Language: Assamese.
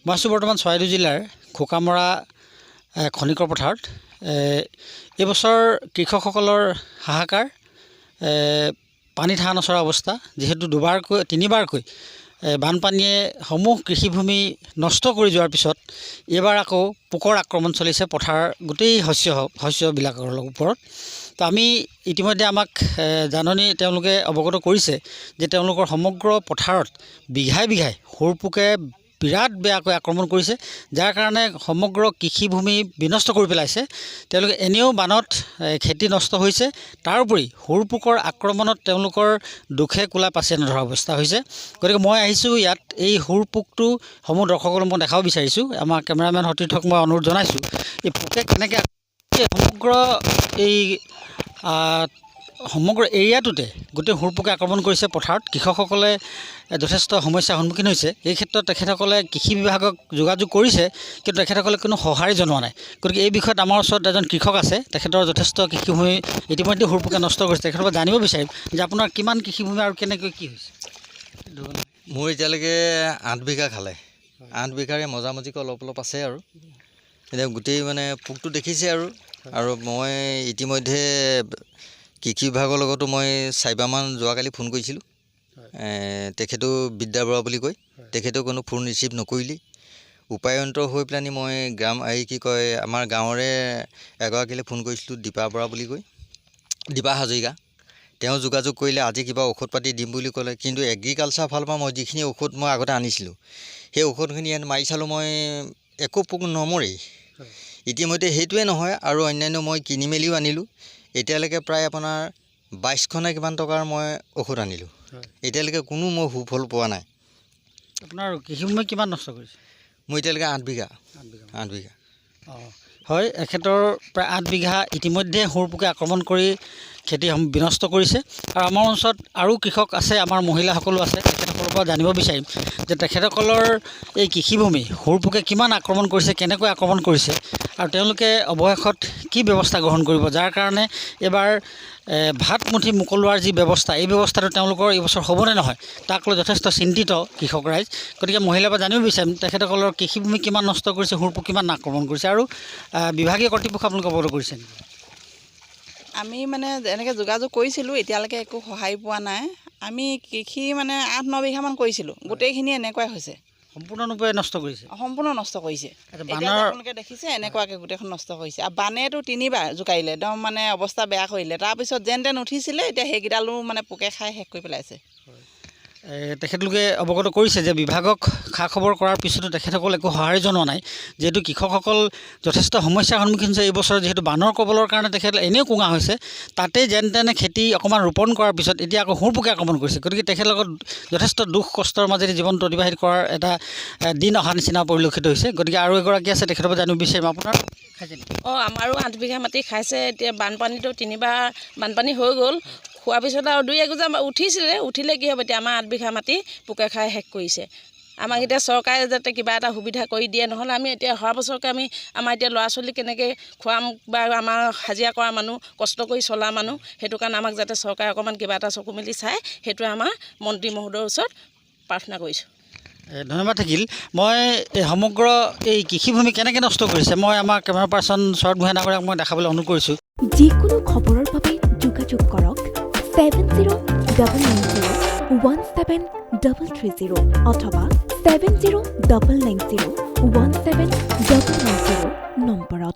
মই আছোঁ বৰ্তমান চৰাইদেউ জিলাৰ খোকামৰা খনিকৰ পথাৰত। এইবছৰ কৃষকসকলৰ হাহাকাৰ, পানী ঠাহ নচৰা অৱস্থা। যিহেতু তিনিবাৰকৈ বানপানীয়ে সমূহ কৃষিভূমি নষ্ট কৰি যোৱাৰ পিছত এইবাৰ আকৌ পোকৰ আক্ৰমণ চলিছে পথাৰ গোটেই শস্যবিলাকৰ ওপৰত। তো আমি ইতিমধ্যে আমাক জাননী তেওঁলোকে অৱগত কৰিছে যে তেওঁলোকৰ সমগ্ৰ পথাৰত বিঘাই বিঘাই সৰুপোকে বিৰাট বেয়াকৈ আক্ৰমণ কৰিছে, যাৰ কাৰণে সমগ্ৰ কৃষিভূমি বিনষ্ট কৰি পেলাইছে। তেওঁলোকে এনেও বানত খেতি নষ্ট হৈছে, তাৰোপৰি সৰু পোকৰ আক্ৰমণত তেওঁলোকৰ দুখে কোলা পাছে নধৰা অৱস্থা হৈছে। গতিকে মই আহিছোঁ ইয়াত এই সৰু পোকটো সমূহ দৰ্শকসকলক মই দেখাব বিচাৰিছোঁ। আমাৰ কেমেৰামেন সতীৰ্থক মই অনুৰোধ জনাইছোঁ এই পোকে কেনেকৈ সমগ্ৰ এৰিয়াটোতে গোটেই সৰুপোকে আক্ৰমণ কৰিছে। পথাৰত কৃষকসকলে যথেষ্ট সমস্যাৰ সন্মুখীন হৈছে। এই ক্ষেত্ৰত তেখেতসকলে কৃষি বিভাগক যোগাযোগ কৰিছে, কিন্তু তেখেতসকলে কোনো সঁহাৰি জনোৱা নাই। গতিকে এই বিষয়ত আমাৰ ওচৰত এজন কৃষক আছে, তেখেতৰ যথেষ্ট কৃষিভূমি ইতিমধ্যে সৰুপোকে নষ্ট কৰিছে। তেখেতৰ পৰা জানিব বিচাৰিম যে আপোনাৰ কিমান কৃষিভূমি আৰু কেনেকৈ কি হৈছে। মোৰ এতিয়ালৈকে 8 বিঘা খালে, 8 বিঘাৰে মজামজিকৈ অলপ আছে আৰু এতিয়া গোটেই পোকটো দেখিছে আৰু মই ইতিমধ্যে কৃষি বিভাগৰ লগতো মই 4বাৰমান যোৱাকালি ফোন কৰিছিলোঁ। তেখেতো বিদ্যা বৰা বুলি কয়, তেখেতেও কোনো ফোন ৰিচিভ নকৰিলেই। উপায়ন্ত হৈ পেলানি মই আমাৰ গাঁৱৰে এগৰাকীলৈ ফোন কৰিছিলোঁ, দীপা বৰা বুলি কয়, দীপা হাজৰিকা। তেওঁ যোগাযোগ কৰিলে, আজি কিবা ঔষধ পাতি দিম বুলি ক'লে। কিন্তু এগ্ৰিকালচাৰ ফালৰ পৰা মই যিখিনি ঔষধ মই আগতে আনিছিলোঁ, সেই ঔষধখিনি ইয়াত মাৰি চালোঁ, মই একো পোক নমৰেই। ইতিমধ্যে সেইটোৱে নহয় আৰু অন্যান্য মই কিনি মেলিও আনিলোঁ। এতিয়ালৈকে প্ৰায় আপোনাৰ 22খনে কিমান টকাৰ মই ঔষধ আনিলোঁ। এতিয়ালৈকে কোনো মই সুফল পোৱা নাই। আপোনাৰ কৃষিভূমি কিমান নষ্ট কৰিছে? মোৰ এতিয়ালৈকে 8 বিঘা। অঁ, হয়, এখেতৰ প্ৰায় 8 বিঘা ইতিমধ্যে সৰুপোকে আক্ৰমণ কৰি খেতি বিনষ্ট কৰিছে। আৰু আমাৰ অঞ্চলত আৰু কৃষক আছে, আমাৰ মহিলাসকলো আছে। তেখেতসকলৰ পৰা জানিব বিচাৰিম যে তেখেতসকলৰ এই কৃষিভূমি সৰুপোকে কিমান আক্ৰমণ কৰিছে, কেনেকৈ আক্ৰমণ কৰিছে, আৰু তেওঁলোকে অৱশেষত কি ব্যৱস্থা গ্ৰহণ কৰিব, যাৰ কাৰণে এইবাৰ ভাত মুঠি মোকলোৱাৰ যি ব্যৱস্থা, এই ব্যৱস্থাটো তেওঁলোকৰ এইবছৰ হ'বনে নহয় তাক লৈ যথেষ্ট চিন্তিত কৃষক ৰাইজ। গতিকে মহিলাৰ পৰা জানিব বিচাৰিম তেখেতসকলৰ কৃষিভূমি কিমান নষ্ট কৰিছে, সৰুপোক কিমান আক্ৰমণ কৰিছে, আৰু বিভাগীয় কৰ্তৃপক্ষ আপোনালোকে অৱগত কৰিছে নেকি? আমি এনেকৈ যোগাযোগ কৰিছিলোঁ, এতিয়ালৈকে একো সহায় পোৱা নাই। আমি কৃষি 8-9 বিঘামান কৰিছিলোঁ, গোটেইখিনি এনেকুৱাই হৈছে। সম্পূৰ্ণৰূপে নষ্ট কৰিছে? সম্পূৰ্ণ নষ্ট কৰিছে। এতিয়া আপোনালোকে দেখিছে এনেকুৱাকৈ গোটেইখন নষ্ট কৰিছে। আৰু বানেতো 3বাৰ জোকাৰিলে, একদম অৱস্থা বেয়া কৰিলে। তাৰপিছত যেন তেন উঠিছিলে, এতিয়া সেইকেইডালো পোকে খাই শেষ কৰি পেলাইছে। তেখেতলোকে অৱগত কৰিছে যে বিভাগক খা খবৰ কৰাৰ পিছতো তেখেতসকল একো সঁহাৰি জনোৱা নাই। যিহেতু কৃষকসকল যথেষ্ট সমস্যাৰ সন্মুখীন হৈছে। এইবছৰ যিহেতু বানৰ কবলৰ কাৰণে তেখেত এনেও কোঙা হৈছে, তাতেই যেন তেনে খেতি অকণমান ৰোপণ কৰাৰ পিছত এতিয়া আকৌ সৰুপোকে আক্ৰমণ কৰিছে। গতিকে তেখেতলোকৰ যথেষ্ট দুখ কষ্টৰ মাজেৰে জীৱনটো অতিবাহিত কৰাৰ এটা দিন অহা নিচিনা পৰিলক্ষিত হৈছে। গতিকে আৰু এগৰাকী আছে, তেখেতৰ পৰা জানিব বিচাৰিম আপোনাৰ খাইছে নেকি? আমাৰো 8 বিঘা মাটি খাইছে। এতিয়া বানপানীটো 3বাৰ বানপানী হৈ গ'ল। খোৱাৰ পিছত আৰু 2-1 উঠিলে কি হ'ব? এতিয়া আমাৰ 8 বিঘা মাটি পোকে খাই শেষ কৰিছে। আমাক এতিয়া চৰকাৰে যাতে কিবা এটা সুবিধা কৰি দিয়ে, নহ'লে আমি এতিয়া অহা বছৰকৈ আমাৰ এতিয়া ল'ৰা ছোৱালী কেনেকৈ খুৱাম, বা আমাৰ হাজিৰা কৰা মানুহ, কষ্ট কৰি চলা মানুহ, সেইটো কাৰণে আমাক যাতে চৰকাৰে অকণমান কিবা এটা চকু মেলি চায়, সেইটোৱে আমাৰ মন্ত্ৰী মহোদয়ৰ ওচৰত প্ৰাৰ্থনা কৰিছোঁ। ধন্যবাদ থাকিল। মই সমগ্ৰ এই কৃষিভূমি কেনেকৈ নষ্ট কৰিছে, মই আমাৰ কেমেৰা পাৰ্চন শৰৎ গোহাঁই ডাঙৰীয়াক মই দেখাবলৈ অনুৰোধ কৰিছোঁ। যিকোনো খবৰৰ বাবে যোগাযোগ কৰক 7099017330 অথবা 70990173